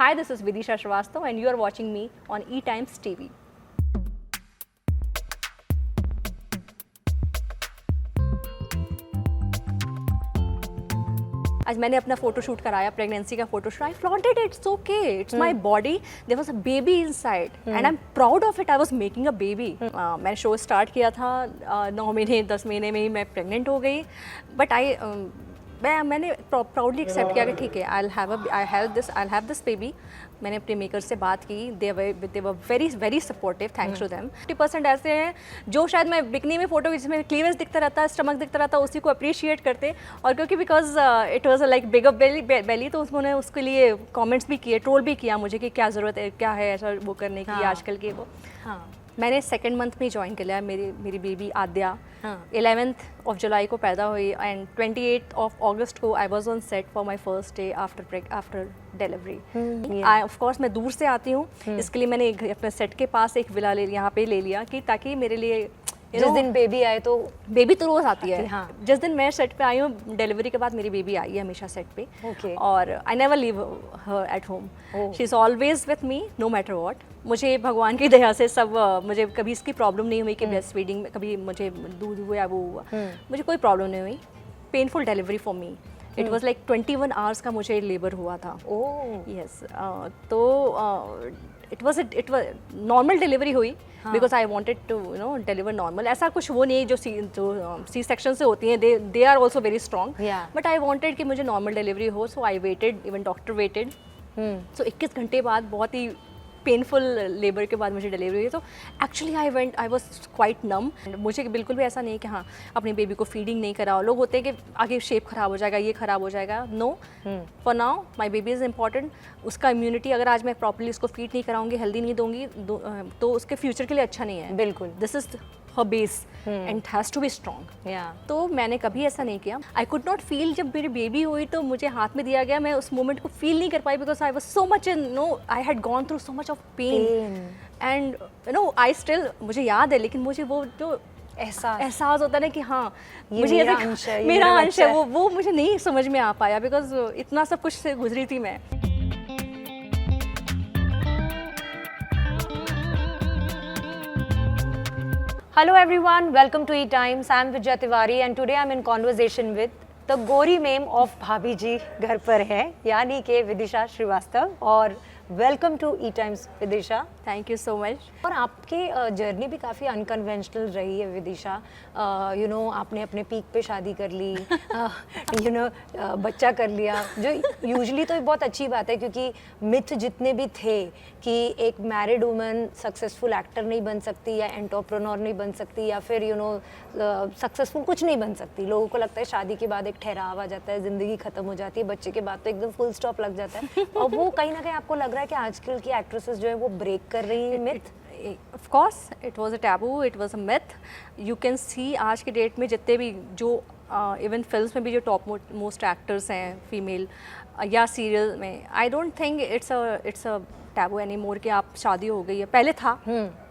Hi, this is Vidisha Srivastav and you are watching me on E-Times TV. आज मैंने अपना photoshoot कराया, pregnancy का photoshoot. I flaunted it, it's okay, it's my body. There was a baby inside and I am proud of it. I was making a baby. मैंने show start किया था 9 महीने 10 महीने में ही मैं प्रेग्नेंट हो गई. बट मैंने प्राउडली एक्सेप्ट किया कि ठीक है, आई हैव दिस बेबी. मैंने अपने मेकर से बात की. They were very very supportive, thanks to them. 50% ऐसे हैं जो शायद मैं बिकनी में फोटो जिसमें क्लीवेज दिखता रहता, स्टमक दिखता रहता, उसी को अप्रिशिएट करते. और क्योंकि because it was like bigger belly, तो उन्होंने उसके लिए कमेंट्स भी किए, ट्रोल भी किया मुझे कि क्या ज़रूरत है, क्या है ऐसा वो करने की आजकल के वो. हाँ, मैंने 2nd मंथ में ज्वाइन कर लिया. मेरी baby Adya 11th of July को पैदा हुई एंड 28th of August को I was on set for my first day after delivery. Of course मैं दूर से आती हूँ, इसके लिए मैंने अपने सेट के पास एक विला यहाँ पे ले लिया कि ताकि मेरे लिए जिस दिन बेबी आए तो बेबी तो रोज आती है. हाँ. जिस दिन मैं सेट पे आई हूँ डिलीवरी के बाद मेरी बेबी आई है हमेशा सेट पे. Okay. और I never leave her at home. She is always with me no matter what. मुझे भगवान की दया से सब मुझे कभी इसकी प्रॉब्लम नहीं हुई कि ब्रेस्ट फीडिंग में कभी मुझे दूध हुआ या वो हुआ. मुझे कोई प्रॉब्लम नहीं हुई. Painful delivery for me. It was like 21 hours का मुझे लेबर हुआ था. यस. तो इट वॉज नॉर्मल डिलीवरी हुई because I wanted to deliver normal. ऐसा कुछ वो नहीं जो सी सेक्शन से होती हैं, they are also very strong. But I wanted कि मुझे नॉर्मल डिलीवरी हो. So I waited, even doctor waited. So 21 घंटे बाद बहुत ही पेनफुल लेबर के बाद मुझे डिलीवरी हुई. तो एक्चुअली आई वॉज क्वाइट नम. मुझे बिल्कुल भी ऐसा नहीं कि हाँ अपनी बेबी को फीडिंग नहीं कराओ. लोग होते हैं कि आगे शेप खराब हो जाएगा, ये खराब हो जाएगा. No, for now my baby is important. उसका इम्यूनिटी अगर आज मैं प्रॉपर्ली उसको फीड नहीं कराऊंगी, हेल्दी नहीं दूंगी, तो उसके फ्यूचर के लिए अच्छा नहीं है. बिल्कुल. This is her base and has to be strong. तो मैंने कभी ऐसा नहीं किया. I could not feel. जब मेरी बेबी हुई तो मुझे हाथ में दिया गया, मैं उस मोमेंट को फील नहीं कर पाई because I was so much I had gone through so much of pain. And I still, मुझे याद है, लेकिन मुझे वो जो एहसास होता है ना कि हाँ मुझे मेरा अंश है, वो मुझे नहीं समझ में आ पाया बिकॉज इतना सब कुछ से गुजरी थी मैं. Hello everyone, welcome to E-Times. I am Vijay Tiwari and today I am in conversation with the गोरी मेम of भाभी जी घर पर है, यानी कि विदिशा श्रीवास्तव. और welcome to E-Times Vidisha. Thank you so much. और आपकी जर्नी भी काफ़ी अनकन्वेंशनल रही है विदिशा. आपने अपने पीक पे शादी कर ली, बच्चा कर लिया, जो यूजुअली तो बहुत अच्छी बात है क्योंकि मिथ जितने भी थे कि एक मैरिड वुमन सक्सेसफुल एक्टर नहीं बन सकती या एंटरप्रेन्योर नहीं बन सकती या फिर सक्सेसफुल कुछ नहीं बन सकती. लोगों को लगता है शादी के बाद एक ठहराव आ जाता है, ज़िंदगी ख़त्म हो जाती है, बच्चे के बाद तो एकदम फुल स्टॉप लग जाता है. और वो कहीं ना कहीं आपको लग रहा है कि आजकल की एक्ट्रेसेस जो है वो ब्रेक कर रही है myth. Of course, it was a taboo, it was a myth. You can see आज के डेट में जितने भी जो इवन फिल्म्स में भी जो टॉप मोस्ट एक्टर्स हैं फीमेल या सीरियल में, आई don't think it's a taboo any more कि आप शादी हो गई है. पहले था,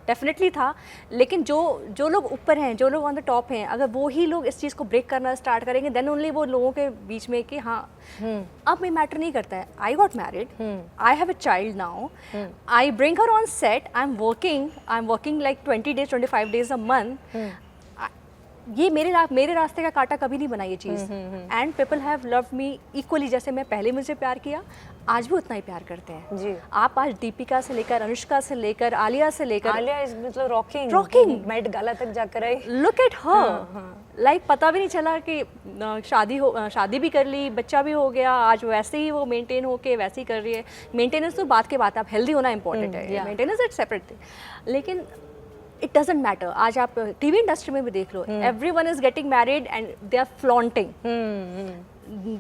डेफिनेटली था, लेकिन जो लोग ऊपर हैं, जो लोग ऑन द टॉप हैं, अगर वो ही लोग इस चीज़ को ब्रेक करना स्टार्ट करेंगे देन ओनली वो लोगों के बीच में कि हाँ अब में मैटर नहीं करता है. I got married, I have a child now, I bring her on set, I am working like 20 days 25 days a month. ये मेरे रास्ते का कांटा कभी नहीं बना ये चीज़. And people have loved me equally. जैसे मैं पहले मुझे प्यार किया, आज भी उतना ही प्यार करते हैं जी. आप आज दीपिका से लेकर, अनुष्का से लेकर, आलिया से लेकर, आलिया इज मतलब रॉकिंग मेट गाला तक जाकर आई. लुक एट हर, लाइक पता भी नहीं चला कि शादी भी कर ली, बच्चा भी हो गया, आज वैसे ही वो मेंटेन होके वैसे ही कर रही है. मेंटेनेंस तो बात के बात है, आप हेल्दी होना इंपॉर्टेंट है, मेंटेनेंस इट्स सेपरेट थिंग. लेकिन इट डजेंट मैटर. आज आप टीवी इंडस्ट्री में भी देख लो, everyone is getting married and they are flaunting.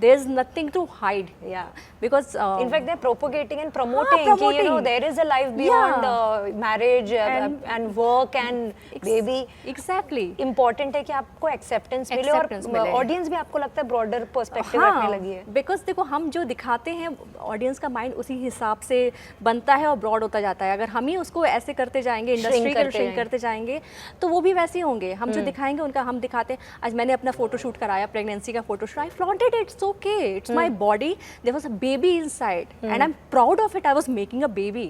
there is nothing to hide. Because in fact they're propagating and promoting कि there is a life beyond marriage and work and baby. Exactly. important है कि आपको acceptance मिले और audience भी आपको लगता है broader perspective रखने लगी है. Because देखो हम जो दिखाते हैं audience का mind उसी हिसाब से बनता है और broad होता जाता है. अगर हम ही उसको ऐसे करते जाएंगे, इंडस्ट्री को shrink करते जाएंगे, तो वो भी वैसे ही होंगे. हम जो दिखाएंगे उनका हम दिखाते हैं. आज मैंने अपना फोटोशूट कराया, प्रेगनेंसी का photoshoot, I flaunted it's okay, it's my body, there was a baby inside and I'm proud of it, I was making a baby,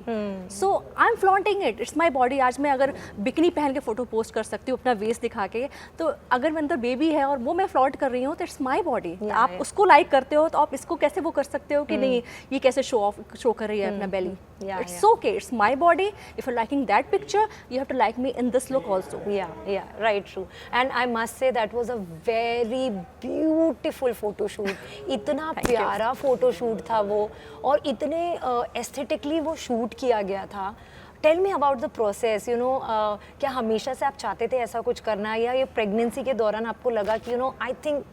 so I'm flaunting it, it's my body. आज मैं अगर bikini पहन के photo post कर सकती हूँ अपना waste दिखा के, तो अगर मेरे अंदर बेबी है और वो मैं फ्लॉन्ट कर रही हूँ तो इट्स माई बॉडी. आप उसको लाइक करते हो तो आप इसको कैसे वो कर सकते हो कि नहीं ये कैसे शो कर रही है अपना belly. It's okay, it's my body. If you liking that picture you have to like me in this look also. Yeah, right, true. And I must say that was a very beautiful photo shoot. इतना प्यारा photo shoot था वो, और इतने aesthetically वो shoot किया गया था. Tell me about the process, you know, क्या हमेशा से आप चाहते थे ऐसा कुछ करना, या ये प्रेगनेंसी के दौरान आपको लगा कि यू नो आई थिंक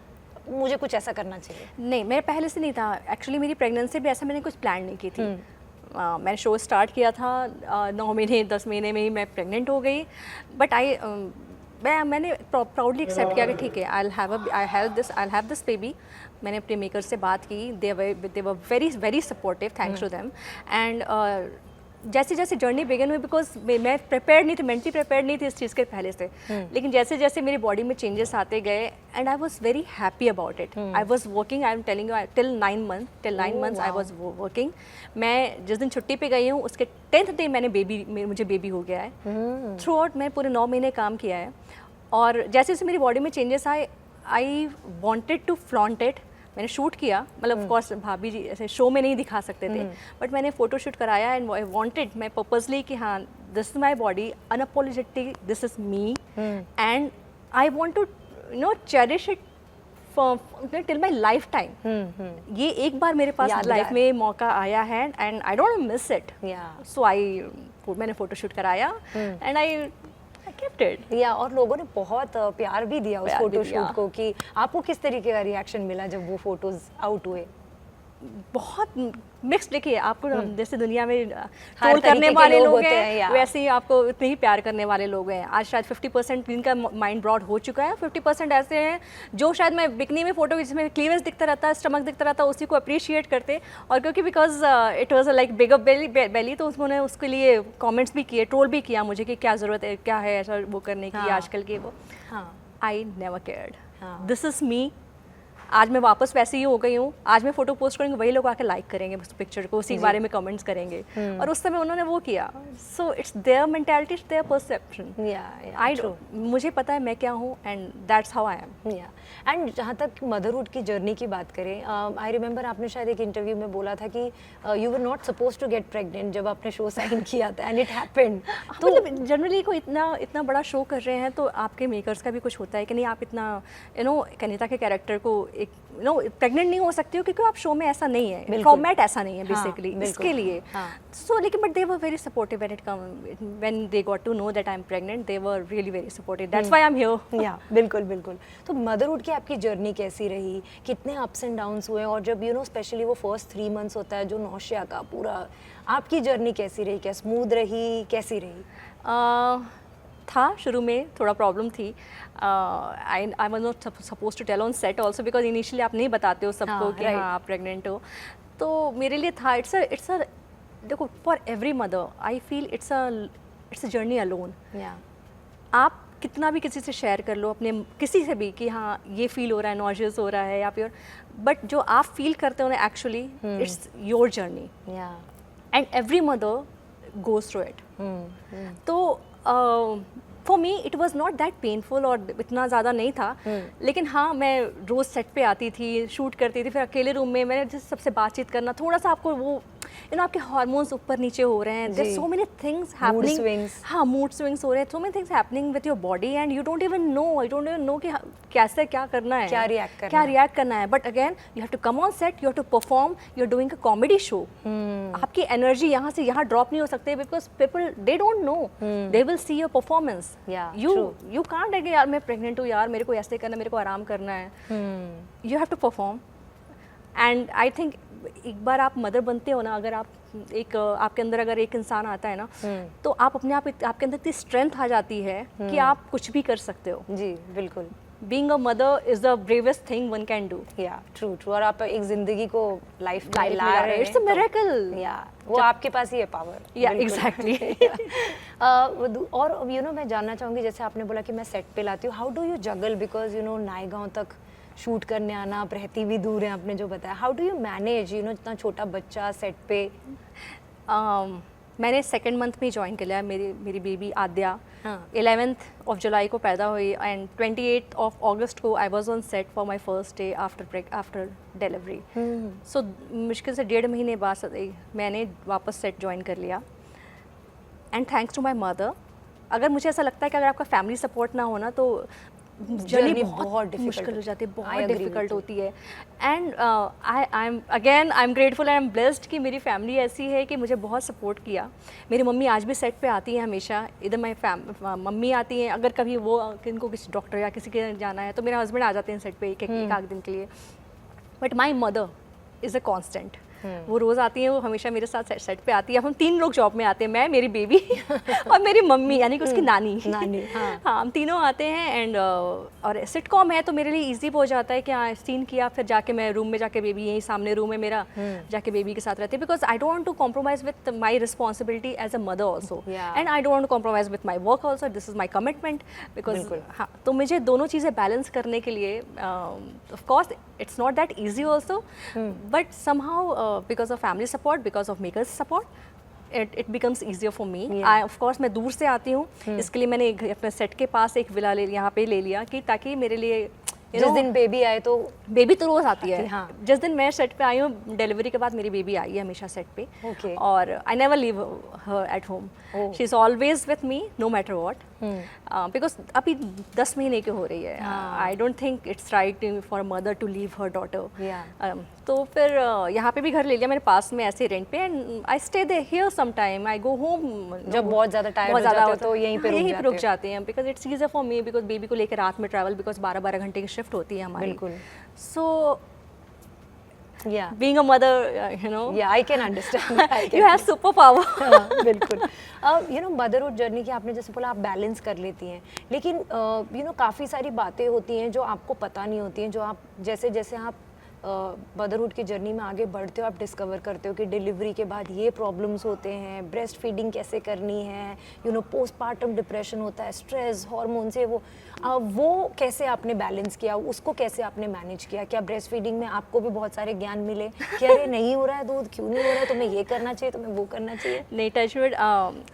मुझे कुछ ऐसा करना चाहिए? नहीं, मेरे पहले से नहीं था. एक्चुअली मेरी प्रेगनेंसी भी ऐसा मैंने कुछ प्लान नहीं की थी. मैंने शो स्टार्ट किया था 9 महीने 10 महीने में ही मैं प्रेग्नेंट हो गई. बट मैंने प्राउडली एक्सेप्ट किया कि ठीक है, आई हैव दिस बेबी. मैंने अपने मेकर से बात की, they were very very supportive, thanks to them. And जैसे जैसे जर्नी बिगिन हुई, बिकॉज मैं प्रिपेयर्ड नहीं थी, मेंटली प्रिपेयर्ड नहीं थी इस चीज़ के पहले से. लेकिन जैसे जैसे मेरी बॉडी में चेंजेस आते गए and I was very happy about it. I was working, I am telling you, till 9 months I was working. मैं जिस दिन छुट्टी पे गई हूँ उसके 10th डे मुझे बेबी हो गया है. थ्रू आउट मैंने पूरे 9 महीने काम किया है. और जैसे जैसे मेरी बॉडी में चेंजेस आए, I wanted to flaunt it. मैंने शूट किया, मतलब ऑफकोर्स भाभी जी ऐसे शो में नहीं दिखा सकते थे, बट मैंने फोटो शूट कराया. एंड आई वांटेड, मैं पर्पसली कि हाँ this is my body, unapologetic, this is me, and I want to you know cherish it till my life time. ये एक बार मेरे पास लाइफ में मौका आया है and I don't miss it. So मैंने फोटो शूट कराया एंड आई kept it. और लोगों ने बहुत प्यार भी दिया उस फोटो शूट को. कि आपको किस तरीके का रिएक्शन मिला जब वो फोटोज आउट हुए? बहुत मिक्स्ड. देखिए, आपको जैसे दुनिया में ट्रोल करने वाले लोग हैं, वैसे ही आपको इतने ही प्यार करने वाले लोग हैं. आज शायद 50% जिनका माइंड ब्रॉड हो चुका है, 50% ऐसे हैं जो शायद मैं बिकनी में फोटो जिसमें क्लीवेंस दिखता रहता है, स्टमक दिखता रहता है, उसी को अप्रिशिएट करते. और क्योंकि because it was like bigger belly, तो उन्होंने उसके लिए कॉमेंट्स भी किए, ट्रोल भी किया मुझे कि क्या ज़रूरत है, क्या है ऐसा वो करने की आजकल के वो. I never cared. This is me. आज मैं वापस वैसे ही हो गई हूँ. आज मैं फोटो पोस्ट करूँगी, वही लोग आके लाइक करेंगे उस पिक्चर को, उसी बारे में कमेंट्स करेंगे. और उस समय उन्होंने वो किया. So it's their mentality, it's their perception. मुझे पता है मैं क्या हूँ and that's how I am. एंड जहाँ तक मदरहुड की जर्नी की बात करें, आई रिमेंबर आपने शायद एक इंटरव्यू में बोला था कि you were not suppose to get pregnant जब आपने शो साइन किया था, एंड इट हैपेंड. तो मतलब जनरली को इतना बड़ा शो कर रहे हैं तो आपके मेकर्स का भी कुछ होता है कि नहीं, आप इतना यू नो कनिता के कैरेक्टर को एक यू नो प्रेग्नेंट नहीं हो सकती हो, क्योंकि आप शो में ऐसा नहीं है, फॉर्मेट ऐसा नहीं है बेसिकली इसके लिए. सो लेकिन but they were very supportive when they got to know that I am pregnant. They were really very supportive. That's why I am here. Yeah बिल्कुल. तो मदरहुड की आपकी जर्नी कैसी रही? कितने अप्स एंड डाउन्स हुए? और जब यू नो स्पेशली वो फर्स्ट 3 months होता है जो नौशिया का पूरा, आपकी जर्नी कैसी रही? क्या स्मूथ रही, कैसी रही? था शुरू में थोड़ा प्रॉब्लम थी. I was not suppose to tell on set also, because initially आप नहीं बताते हो सबको कि हाँ आप प्रेग्नेंट हो. तो मेरे लिए था इट्स अ देखो, for every mother I feel it's a journey alone. आप कितना भी किसी से शेयर कर लो, अपने किसी से भी, कि हाँ ये फील हो रहा है, नॉजियस हो रहा है या फिर, बट जो आप फील करते हो ना actually it's your journey and every mother goes through it. तो for me it was not that painful, और इतना ज़्यादा नहीं था. लेकिन हाँ, मैं रोज़ सेट पे आती थी, शूट करती थी, फिर अकेले रूम में मैंने जैसे सबसे बातचीत करना, थोड़ा सा आपको वो यू नो आपके हार्मोन्स ऊपर नीचे हो रहे हैं. There so many things happening. हाँ, मूड स्विंग्स हो रहे हैं, so many things happening with your body and you don't even know कि कैसे क्या करना है, क्या रिएक्ट करना है. But again you have to come on set, you have to perform, you are doing a comedy show. आपकी energy यहाँ से यहाँ ड्रॉप नहीं हो सकते, because people they don't know, they will see your performance. You can't है कि यार मैं प्रेग्नेंट हूँ, यार मेरे को ऐसे करना, मेरे को आराम करना है. You have to perform. And I think एक बार आप मदर बनते हो ना, अगर आप आपके अंदर अगर एक इंसान आता है ना, तो आप अपने आप आपके अंदर इतनी स्ट्रेंथ आ जाती है कि आप कुछ भी कर सकते हो. जी बिल्कुल. Being a mother is the bravest thing one can do. Yeah, true. और आप एक जिंदगी को लाइफ ला रहे हैं. It's a miracle. वो आपके पास ही है पावर. Yeah, exactly. और यू नो मैं जानना चाहूँगी, जैसे आपने बोला कि मैं सेट पे लाती हूँ, how do you juggle, because you know Naigaon तक शूट करने आना, आप रहती भी दूर हैं आपने जो बताया, how do you manage you know इतना छोटा बच्चा सेट पे? मैंने सेकेंड मंथ में ज्वाइन कर लिया। मेरी बेबी आद्या हाँ। 11th ऑफ जुलाई को पैदा हुई एंड 28th ऑफ अगस्त को I was on set for my first day after delivery. So मुश्किल से 1.5 महीने बाद मैंने वापस सेट ज्वाइन कर लिया and thanks to my mother. अगर मुझे ऐसा लगता है कि अगर आपका फैमिली सपोर्ट ना हो ना तो जर्नी बहुत मुश्किल हो जाती है, बहुत डिफिकल्ट होती है। And I am grateful and I am blessed कि मेरी फैमिली ऐसी है कि मुझे बहुत सपोर्ट किया। मेरी मम्मी आज भी सेट पे आती हैं हमेशा, इधर मम्मी आती हैं, अगर कभी वो किनको किसी डॉक्टर या किसी के जाना है तो मेरे हस्बैंड आ जाते हैं सेट पे एक आध दिन के लिए। But my mother is a constant. वो रोज़ आती हैं, वो हमेशा मेरे साथ सेट पे आती है। हम 3 लोग जॉब में आते हैं, मैं, मेरी बेबी और मेरी मम्मी यानी कि उसकी नानी। हाँ, हम तीनों आते हैं एंड और सिटकॉम है तो मेरे लिए इजी हो जाता है कि हाँ सीन किया, फिर जाके मैं रूम में जाके बेबी, यही सामने रूम है मेरा, जाके बेबी के साथ रहती है। Because I don't want to compromise with my responsibility as a mother also and I don't want to compromise with my work also. This is my commitment because हाँ, तो मुझे दोनों चीज़ें बैलेंस करने के लिए of course it's not that easy also, but somehow because of family support, because of makers support, it becomes easier for me. I of course मैं दूर से आती हूँ, इसके लिए मैंने अपने सेट के पास एक विला यहाँ पे ले लिया कि ताकि मेरे लिए जिस दिन बेबी आए तो बेबी तो रोज आती है। हाँ। जिस दिन मैं सेट पे आई हूँ डिलीवरी के बाद मेरी बेबी आई है हमेशा सेट पे। और I never leave her at home, she is always with me no matter what, because अभी 10 महीने की हो रही है। I don't think it's right for mother to leave her daughter. तो फिर यहाँ पे भी घर ले लिया मैंने पास में ऐसे रेंट पे and I stay there here some time, I go home जब बहुत ज़्यादा टाइम हो जाते हो तो यहीं पे रुक जाते हैं because it's easier for me because baby को लेकर रात में ट्रैवल, बिकॉज 12-12 घंटे की शिफ्ट होती है हमारी। बिल्कुल। सो being a mother, you know, I can understand. You have superpower. बिल्कुल। यू नो मदरहुड जर्नी की आपने जैसे बोला आप बैलेंस कर लेती हैं, लेकिन यू नो काफ़ी सारी बातें होती हैं जो आपको पता नहीं होती हैं, जो आप जैसे जैसे आप मदरहुड की जर्नी में आगे बढ़ते हो आप डिस्कवर करते हो कि डिलीवरी के बाद ये प्रॉब्लम्स होते हैं, ब्रेस्ट फीडिंग कैसे करनी है, यू नो पोस्टपार्टम डिप्रेशन होता है, स्ट्रेस, हार्मोन से वो कैसे आपने बैलेंस किया, उसको कैसे आपने मैनेज किया? क्या ब्रेस्ट फीडिंग में आपको भी बहुत सारे ज्ञान मिले कि अरे नहीं हो रहा है दूध, क्यों नहीं हो रहा है, तुम्हें ये करना चाहिए, तुम्हें वो करना चाहिए? नहीं, touchwood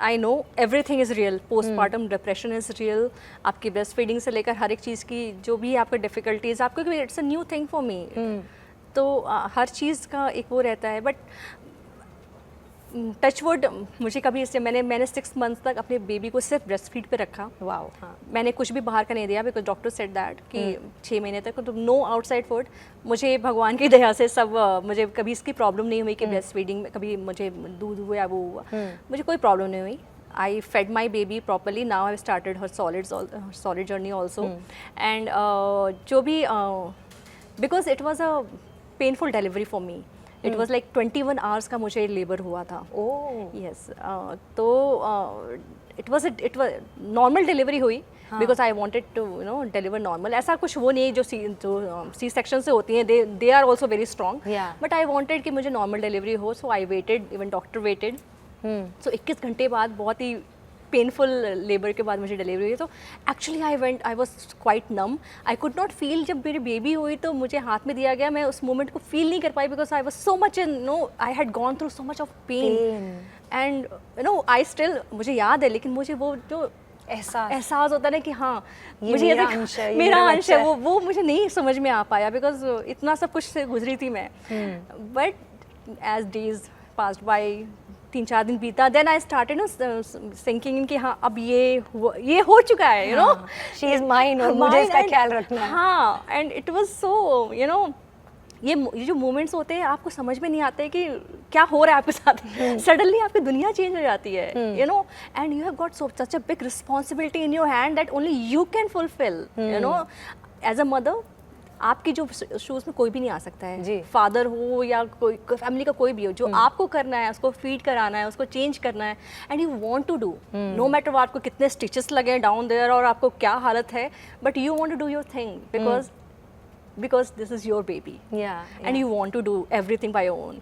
I know everything is real, postpartum depression is real, आपकी ब्रेस्ट फीडिंग से लेकर हर एक चीज़ की जो भी आपका डिफ़िकल्टीज आपको, it's a new thing for me. तो हर चीज़ का एक वो रहता है। बट टचवुड मुझे कभी इससे मैंने 6 मंथ्स तक अपने बेबी को सिर्फ ब्रेस्ट फीड पे रखा। वाओ। हाँ, मैंने कुछ भी बाहर का नहीं दिया बिकॉज डॉक्टर सेड दैट कि 6 महीने तक तो नो आउटसाइड फूड। मुझे भगवान की दया से सब मुझे कभी इसकी प्रॉब्लम नहीं हुई कि ब्रेस्ट फीडिंग में कभी मुझे दूध हुआ या वो हुआ, मुझे कोई प्रॉब्लम नहीं हुई। I fed my baby properly. Now I've started her solid journey also. And जो भी because it was a painful delivery for me. It was like 21 hours का मुझे लेबर हुआ था। Yes. तो it was normal delivery हुई because I wanted to deliver normal. ऐसा कुछ वो नहीं जो C section से होती हैं, they are also very strong. But I wanted कि मुझे normal delivery हो, so I waited, even doctor waited. So 21 घंटे बाद बहुत ही पेनफुल लेबर के बाद मुझे डिलीवरी हुई। तो actually I was quite numb, I could not feel. जब मेरी बेबी हुई तो मुझे हाथ में दिया गया, मैं उस मोमेंट को फील नहीं कर पाई because I was so much I had gone through so much of pain and I still, मुझे याद है, लेकिन मुझे वो जो एहसास होता है कि हाँ मुझे मेरा अंश है, वो मुझे नहीं समझ में आ पाया बिकॉज इतना सब कुछ से गुजरी थी मैं। But as days passed by, 3-4 दिन बीता, देन आई स्टार्टेड थिंकिंग कि हाँ अब ये हो चुका है, you no she is mine और मुझे इसका ख्याल रखना है। हाँ, एंड इट वाज सो ये जो मोमेंट्स होते हैं आपको समझ में नहीं आते कि क्या हो रहा है आपके साथ। सडनली आपकी दुनिया चेंज हो जाती है, you know, and you have got such a big responsibility in your hand that only you can fulfil, you know, as a mother. आपकी जो शूज़ में कोई भी नहीं आ सकता है, फादर हो या कोई फैमिली का कोई भी हो, जो आपको करना है, उसको फीड कराना है, उसको चेंज करना है, and you want to do no matter what, आपको कितने स्टिचेस लगे डाउन देयर और आपको क्या हालत है, but you want to do your thing because this is your baby, and you want to do everything by your own.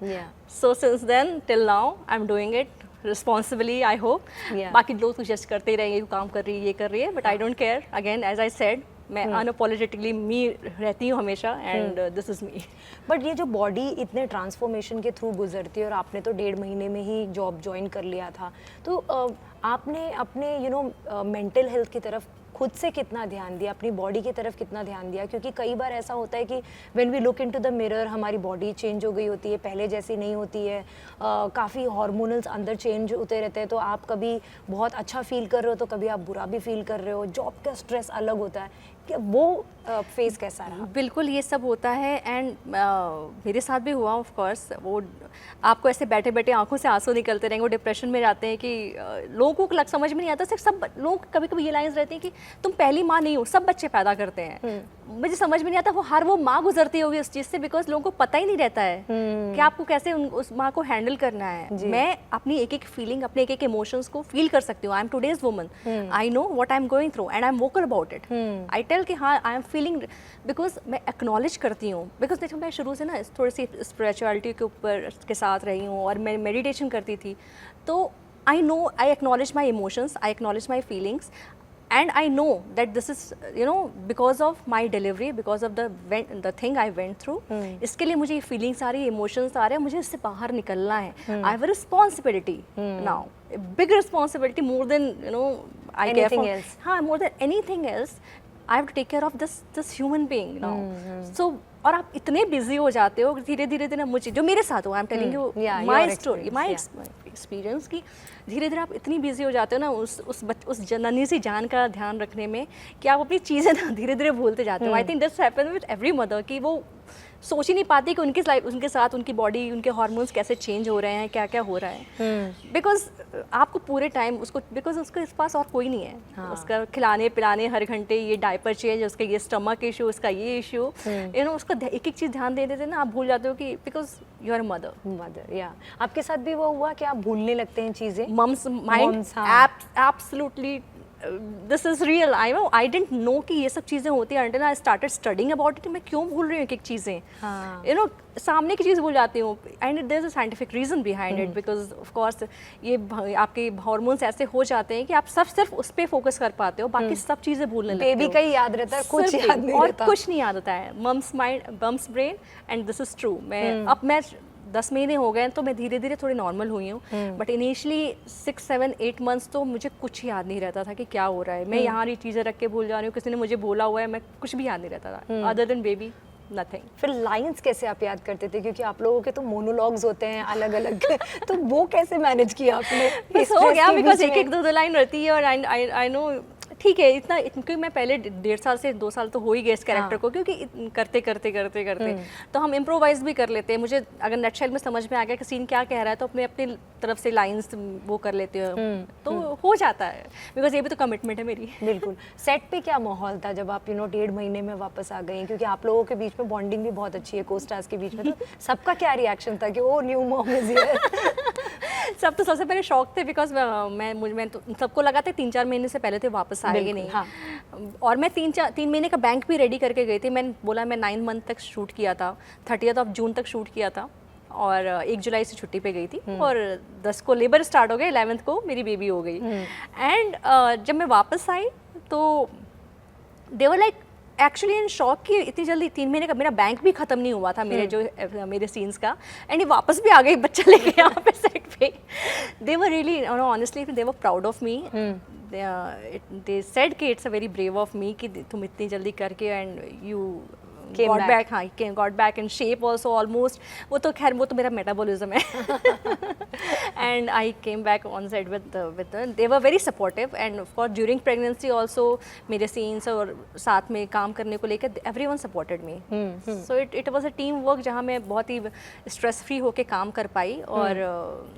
So since then till now I'm doing it responsibly, I hope. बाकी लोग तो just करते ही रहेंगे, काम कर रही है, ये कर रही है, but I don't care. Again, as I said, मैं अनअपोलोजेटिकली मी रहती हूँ हमेशा, and this is me. But ये जो बॉडी इतने ट्रांसफॉर्मेशन के थ्रू गुजरती है, और आपने तो 1.5 महीने में ही जॉब ज्वाइन कर लिया था, तो आपने अपने मेंटल हेल्थ की तरफ खुद से कितना ध्यान दिया, अपनी बॉडी की तरफ कितना ध्यान दिया? क्योंकि कई बार ऐसा होता है कि when we look into the mirror हमारी बॉडी चेंज हो गई होती है, पहले जैसी नहीं होती है, काफ़ी हार्मोनल्स अंदर चेंज होते रहते हैं, तो आप कभी बहुत अच्छा फील कर रहे हो तो कभी आप बुरा भी फील कर रहे हो, जॉब का स्ट्रेस अलग होता है, कि वो फेस कैसा रहा? बिल्कुल ये सब होता है, एंड मेरे साथ भी हुआ ऑफ कोर्स। वो आपको ऐसे बैठे बैठे आंखों से आंसू निकलते रहेंगे, वो डिप्रेशन में जाते हैं कि लोगों को समझ में नहीं आता। सिर्फ सब लोग कभी कभी ये लाइन्स रहती हैं कि तुम पहली माँ नहीं हो, सब बच्चे पैदा करते हैं। मुझे समझ में नहीं आता वो माँ गुजरती होगी उस चीज़ से, बिकॉज लोगों को पता ही नहीं रहता है कि आपको कैसे उस माँ को हैंडल करना है। मैं अपनी एक एक फीलिंग, अपने एक एक इमोशंस को फील कर सकती हूँ। I am today's woman, I know what I am going through and I am vocal about it. I tell कि हाँ आई एम फीलिंग, बिकॉज मैं एक्नॉलेज करती हूँ। बिकॉज देखो मैं शुरू से ना थोड़ी सी स्पिरिचुअलिटी के ऊपर के साथ रही हूँ और मैं मेडिटेशन करती थी, तो आई know, I acknowledge my emotions, I acknowledge my feelings, and I know that this is because of my delivery, because of the thing I went through. इसके लिए मुझे ये feelings आ रही है, emotions आ रहे हैं, मुझे इससे बाहर निकलना है। I have a responsibility now, a big responsibility, more than I care for else. हाँ, more than anything else, I have to take care of this human being now. So और आप इतने बिजी हो जाते हो धीरे धीरे मुझे, जो मेरे साथ हुआ, I am telling you my story, my experience, की धीरे धीरे आप इतनी बिजी हो जाते हो ना उस नन्ही सी जान का ध्यान रखने में कि आप अपनी चीज़ें ना धीरे धीरे भूलते जाते हो। I think this happen with every mother, कि वो सोच ही नहीं पाती कि उनके साथ उनकी बॉडी, उनके हार्मोन्स कैसे चेंज हो रहे हैं, क्या क्या हो रहा है। बिकॉज आपको पूरे टाइम उसको, बिकॉज उसके पास और कोई नहीं है। हाँ. उसका खिलाने पिलाने हर घंटे, ये डायपर चेंज, उसका ये स्टमक इशू, उसका ये इशू, उसका एक एक चीज़ ध्यान दे देते ना, आप भूल जाते हो कि बिकॉज यू आर मदर। या आपके साथ भी वो हुआ कि आप भूलने लगते हैं चीज़ें? Mum's mind absolutely, this is real. I didn't know कि ये सब चीज़ें होती हैं until I started studying about it। मैं क्यों भूल रही हूँ एक एक चीज़ें, सामने की चीज़ भूल जाती हूँ, and there is a scientific reason behind it, because of course ये आपके हार्मोन्स ऐसे हो जाते हैं कि आप सिर्फ उस पर फोकस कर पाते हो, बाकी सब चीज़ें भूलने लगते हो। बेबी का ही याद रहता है, कुछ याद नहीं रहता, और कुछ नहीं याद होता है। Mum's mind mum's brain, and this is true. मैं 10 महीने हो गए तो मैं धीरे धीरे थोड़ी नॉर्मल हुई हूँ, बट इनिशियली 6, 7, 8 मंथ्स तो मुझे कुछ याद नहीं रहता था कि क्या हो रहा है। मैं यहाँ ये चीज़ें रख के भूल जा रही हूँ, किसी ने मुझे बोला हुआ है, मैं कुछ भी याद नहीं रहता था अदर देन बेबी, नथिंग। फिर लाइंस कैसे आप याद करते थे, क्योंकि आप लोगों के तो मोनोलॉग्स होते हैं अलग अलग तो वो कैसे मैनेज किया आपने? बस हो गया, बिकॉज एक 2 लाइन रहती है, और आई नो ठीक है इतना, क्योंकि मैं पहले 1.5 साल से 2 साल तो हो ही गए इस कैरेक्टर को, क्योंकि करते तो हम इम्प्रोवाइज भी कर लेते हैं। मुझे अगर नेटशेल में समझ में आ गया कि सीन क्या कह रहा है तो अपनी तरफ से लाइंस वो कर लेते हो, तो हो जाता है, बिकॉज ये भी तो कमिटमेंट है मेरी। बिल्कुल। सेट पे क्या माहौल था जब आप 1.5 महीने में वापस आ गई, क्योंकि आप लोगों के बीच में बॉन्डिंग भी बहुत अच्छी है, को-स्टार्स के बीच में, तो सबका क्या रिएक्शन था कि ओ न्यू मॉम इज हियर? सब तो सबसे पहले शौक थे, बिकॉज मैं तो सबको लगा था 3-4 महीने से पहले तो वापस आएगी नहीं। हाँ। और मैं 3 महीने का बैंक भी रेडी करके गई थी। मैंने बोला मैं 9 मंथ तक शूट किया था, 30th जून तक शूट किया था, और 1 जुलाई से छुट्टी पे गई थी, और 10 को लेबर स्टार्ट हो गए, 11th को मेरी बेबी हो गई। एंड जब मैं वापस आई तो they were like actually in shock कि इतनी जल्दी 3 महीने का मेरा बैंक भी खत्म नहीं हुआ था मेरे सीन्स का, एंड ये वापस भी आ गई बच्चा लेके यहाँ पे सेट पे। They were really honestly they were proud of me. they said कि it's a very brave of me कि तुम इतनी जल्दी करके and you got back, हाँ got back in shape also almost। वो तो खैर वो तो मेरा मेटाबॉलिज्म है। and I came back on set with they were very supportive, and of course during pregnancy also मेरे scenes और साथ में काम करने को लेकर everyone supported me। so it was a team work जहाँ मैं बहुत ही stress free होके काम कर पाई, और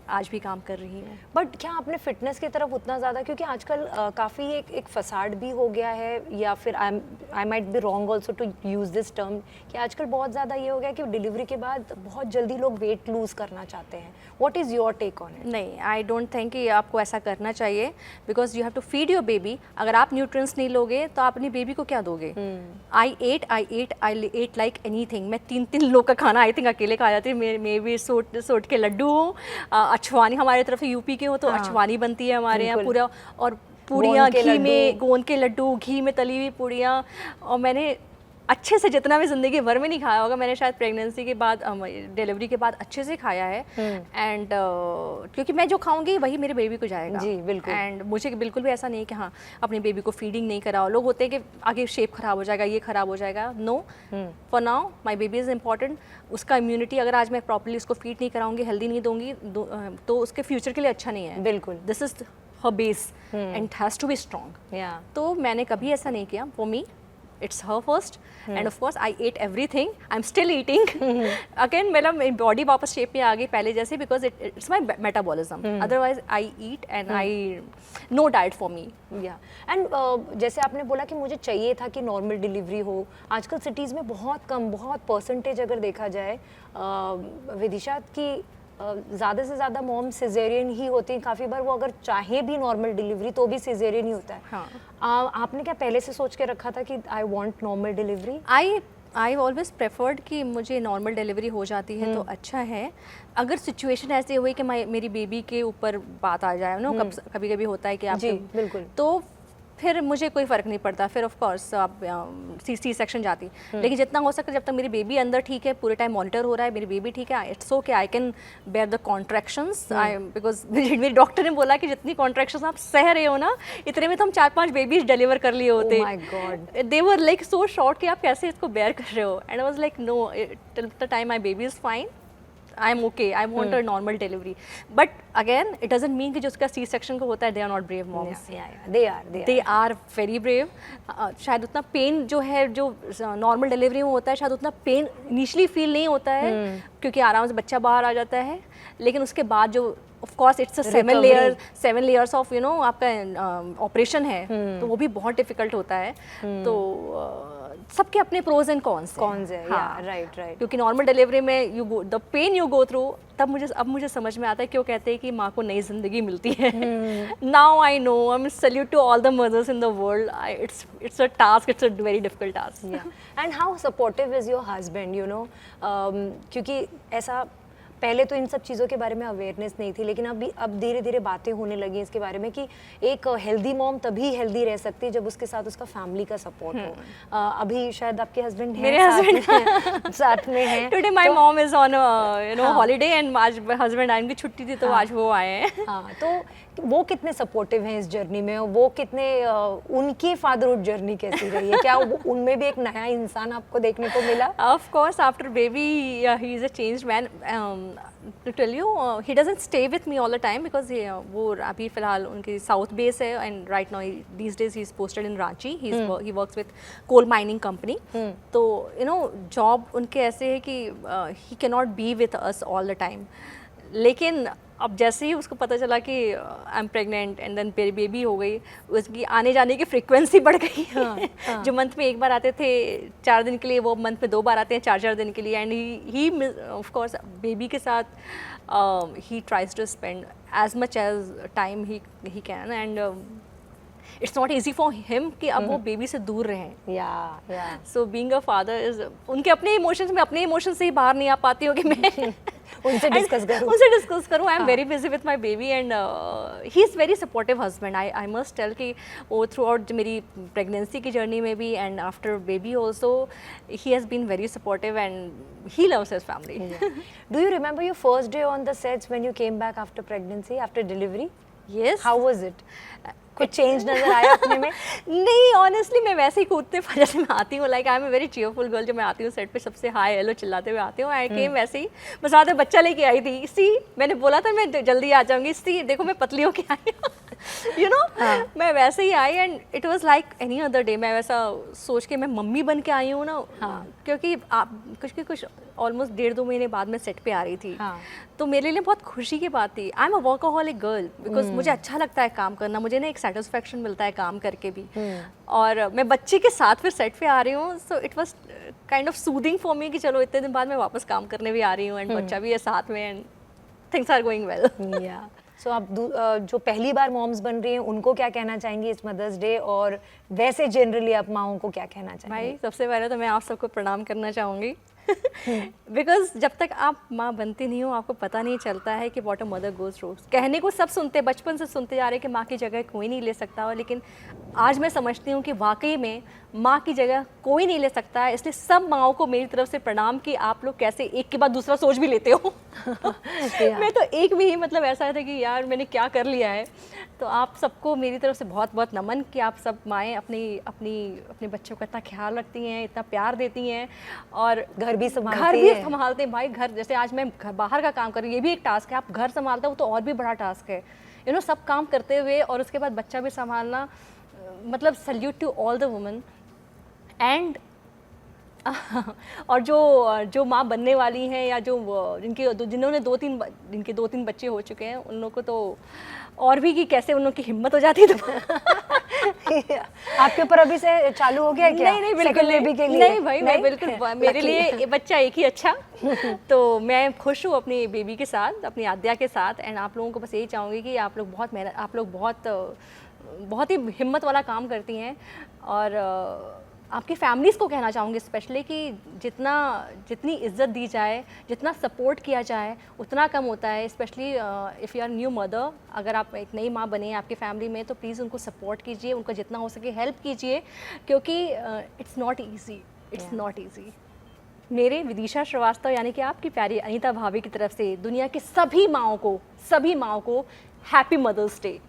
आज भी काम कर रही हूँ। बट क्या आपने फिटनेस की तरफ उतना ज़्यादा, क्योंकि आजकल काफ़ी एक फसाड भी हो गया है, या फिर I might be wrong also to use this term, कि आजकल बहुत ज़्यादा ये हो गया कि डिलीवरी के बाद बहुत जल्दी लोग वेट लूज करना चाहते हैं। What is your take on it? नहीं, आई डोंट थिंक कि आपको ऐसा करना चाहिए, because you have to feed your baby. अगर आप न्यूट्रिएंट्स नहीं लोगे तो आप अपनी बेबी को क्या दोगे? आई एट लाइक एनीथिंग। मैं 3 लोग का खाना आई थिंक अकेले खा जाती हूँ। मे भी सोट के लड्डू हो, अछवानी, हमारे तरफ यूपी के हो तो अछवानी बनती है हमारे यहाँ पूरा, और पूड़ियाँ घी में, गोंद के लड्डू, घी में तली हुई पूड़ियाँ, और मैंने अच्छे से जितना भी ज़िंदगी भर में नहीं खाया होगा, मैंने शायद प्रेगनेंसी के बाद, डिलीवरी के बाद अच्छे से खाया है। एंड क्योंकि मैं जो खाऊंगी वही मेरे बेबी को जाएगा। जी बिल्कुल। एंड मुझे बिल्कुल भी ऐसा नहीं है कि हाँ अपने बेबी को फीडिंग नहीं कराओ। लोग होते हैं कि आगे शेप खराब हो जाएगा, ये खराब हो जाएगा। No, for now my baby is important. उसका इम्यूनिटी, अगर आज मैं प्रॉपरली उसको फीड नहीं कराऊंगी, हेल्दी नहीं दूंगी, तो उसके फ्यूचर के लिए अच्छा नहीं है। बिल्कुल। This is her base and has to be strong. तो मैंने कभी ऐसा नहीं किया। For me it's her first and of course I ate everything, I'm still eating again मेरी बॉडी वापस शेप में आ गई पहले जैसे, because it's my metabolism, otherwise I eat and I no diet for me। And जैसे आपने बोला कि मुझे चाहिए था कि नॉर्मल डिलीवरी हो, आजकल सिटीज़ में बहुत कम, बहुत परसेंटेज अगर देखा जाए विदिशा की ज़्यादा से ज़्यादा मॉम सिजेरियन ही होती हैं। काफ़ी बार वो अगर चाहे भी नॉर्मल डिलीवरी तो भी सिजेरियन ही होता है। हाँ। आपने क्या पहले से सोच के रखा था कि I want normal delivery? I always preferred कि मुझे नॉर्मल डिलीवरी हो जाती है तो अच्छा है। अगर सिचुएशन ऐसी हुई कि मेरी बेबी के ऊपर बात आ जाए ना, कभी कभी होता है कि आप, बिल्कुल, तो फिर मुझे कोई फ़र्क नहीं पड़ता, फिर ऑफ कोर्स आप सी सेक्शन जाती। लेकिन जितना हो सके, जब तक मेरी बेबी अंदर ठीक है, पूरे टाइम मॉनिटर हो रहा है, मेरी बेबी ठीक है, it's okay, I can bear the contractions. Because मेरी डॉक्टर ने बोला कि जितनी कॉन्ट्रैक्शंस आप सह रहे हो ना, इतने में तो हम 4-5 बेबीज डिलीवर कर लिए होते। My god, they were like so short कि आप कैसे इसको बेयर कर रहे हो। And I was like no, till the time my baby is fine, I am okay, I want a normal delivery. But again it doesn't mean कि जो उसका सी सेक्शन को होता है they are not brave moms. They are very brave. शायद उतना pen जो है, जो नॉर्मल डिलीवरी में होता है, शायद उतना पेन इनिशियली फील नहीं होता है क्योंकि आराम से बच्चा बाहर आ जाता है। लेकिन उसके बाद जो of course it's a 7 layers of आपका ऑपरेशन है, तो वो भी बहुत डिफिकल्ट होता है। तो सबके अपने प्रोज एंड कॉन्स है। राइट। क्योंकि नॉर्मल डिलीवरी में you go the pain you go through, तब मुझे समझ में आता है क्यों कहते हैं कि माँ को नई जिंदगी मिलती है। Now I know, I am salute to all the mothers in the world. It's a task, it's a very difficult task. And how supportive is your husband, you know, क्योंकि ऐसा पहले तो इन सब चीज़ों के बारे में अवेयरनेस नहीं थी, लेकिन अब धीरे धीरे बातें होने लगी इसके बारे में कि एक हेल्दी मॉम तभी हेल्दी रह सकती है जब उसके साथ उसका फैमिली का सपोर्ट हो। अभी शायद आपके हस्बैंड मेरे हस्बैंड साथ में हैं। Today my mom is on holiday and आज हस्बैंड आए, उनकी छुट्टी थी तो आज वो आए हैं। हाँ, तो वो कितने सपोर्टिव हैं इस जर्नी में? वो कितने उनकी फादरहुड जर्नी कैसी रही है? क्या उनमें भी एक नया इंसान आपको देखने को मिला? Of course after baby he is a changed man. To tell you, he doesn't stay with me all the time because वो अभी फिलहाल उनकी साउथ बेस है and right now these days he is posted in Ranchi. He works with coal mining company. तो you know job उनके ऐसे है कि he can not be with us all the time. लेकिन अब जैसे ही उसको पता चला कि I am pregnant and then मेरी बेबी हो गई, उसकी आने जाने की फ्रीक्वेंसी बढ़ गई। जो मंथ में एक बार आते थे 4 दिन के लिए, वो मंथ में 2 बार आते हैं 4-4 दिन के लिए। And he of course baby के साथ he tries to spend as much as time he can. And it's not easy for him कि अब वो बेबी से दूर रहें। So being a father is, उनके अपने इमोशंस में, अपने इमोशंस से ही बाहर नहीं आ पाती हूँ कि मैं उनसे डिस्कस करूँ। I am very busy with my baby and he is very supportive husband. I must tell कि वो थ्रू आउट मेरी प्रेगनेंसी की जर्नी में भी and after baby also he has been very supportive and he loves his family. Do you remember your first day on the sets when you came back after pregnancy, after delivery? Yes. How was it? कुछ change नजर आया अपने में? नहीं, honestly मैं वैसे ही कूदते जैसे मैं आती हूँ, like I am a very cheerful girl. जब मैं आती हूँ सेट पे सबसे हाय हेलो चिल्लाते हुए आती हूँ। आई केम वैसे ही, बस आते बच्चा लेके आई थी। इसी मैंने बोला था मैं जल्दी आ जाऊंगी, इसी देखो मैं पतली होके आई हूँ। यू नो, मैं वैसे ही आई and it was like any other day. मैं वैसा सोच के मैं मम्मी बन के आई हूँ ना। क्योंकि कुछ ऑलमोस्ट 1.5-2 महीने बाद मैं सेट पे आ रही थी। तो मेरे लिए बहुत खुशी की बात थी। I am a workaholic girl because मुझे अच्छा लगता है काम करना, मुझे ना एक सेटिस्फेक्शन मिलता है काम करके भी। और मैं बच्चे के साथ फिर सेट पे आ रही हूँ, so it was kind of soothing for me कि चलो इतने दिन बाद मैं वापस काम करने भी आ रही हूँ एंड बच्चा भी है साथ में and things are going well. So आप जो पहली बार मॉम्स बन रही हैं उनको क्या कहना चाहेंगी इस मदर्स डे, और वैसे जनरली आप माओं को क्या कहना चाहेंगी? भाई सबसे पहले तो मैं आप सबको प्रणाम करना चाहूँगी बिकॉज जब तक आप माँ बनती नहीं हो आपको पता नहीं चलता है कि what a mother goes through. कहने को सब सुनते, बचपन से सुनते जा रहे हैं कि माँ की जगह कोई नहीं ले सकता हो, लेकिन आज मैं समझती हूँ कि वाकई में माँ की जगह कोई नहीं ले सकता है। इसलिए सब माँओं को मेरी तरफ से प्रणाम कि आप लोग कैसे एक के बाद दूसरा सोच भी लेते हो। मैं तो एक में ही मतलब ऐसा था कि यार मैंने क्या कर लिया है। तो आप सबको मेरी तरफ से बहुत बहुत नमन कि आप सब माएँ अपने बच्चों का इतना ख्याल रखती हैं, इतना प्यार देती हैं और घर भी संभालते हैं। भाई घर, जैसे आज मैं घर बाहर का काम कर रही हूँ, ये भी एक टास्क है। आप घर संभालते हो तो और भी बड़ा टास्क है, सब काम करते हुए और उसके बाद बच्चा भी संभालना। मतलब salute to all the women and और जो माँ बनने वाली हैं या जिन्होंने जिनके 2-3 बच्चे हो चुके हैं, उन लोगों को तो और भी कि कैसे उन लोगों की हिम्मत हो जाती है। तो आपके ऊपर अभी से चालू हो गया है क्या? नहीं बिल्कुल नहीं भाई, मैं बिल्कुल मेरे लिए बच्चा एक ही अच्छा। तो मैं खुश हूँ अपनी बेबी के साथ, अपनी आद्या के साथ। एंड आप लोगों को बस यही चाहूँगी कि आप लोग बहुत ही हिम्मत वाला काम करती हैं। और आपकी फैमिलीज़ को कहना चाहूँगी स्पेशली कि जितनी इज्जत दी जाए, जितना सपोर्ट किया जाए उतना कम होता है। Specially if you are new mother, अगर आप एक नई माँ बने आपकी फैमिली में, तो प्लीज़ उनको सपोर्ट कीजिए, उनको जितना हो सके हेल्प कीजिए, क्योंकि इट्स नॉट ईजी। मेरे विदिशा श्रीवास्तव यानी कि आपकी प्यारी अनीता भाभी की तरफ से दुनिया की सभी माँओं को हैप्पी मदर्स डे।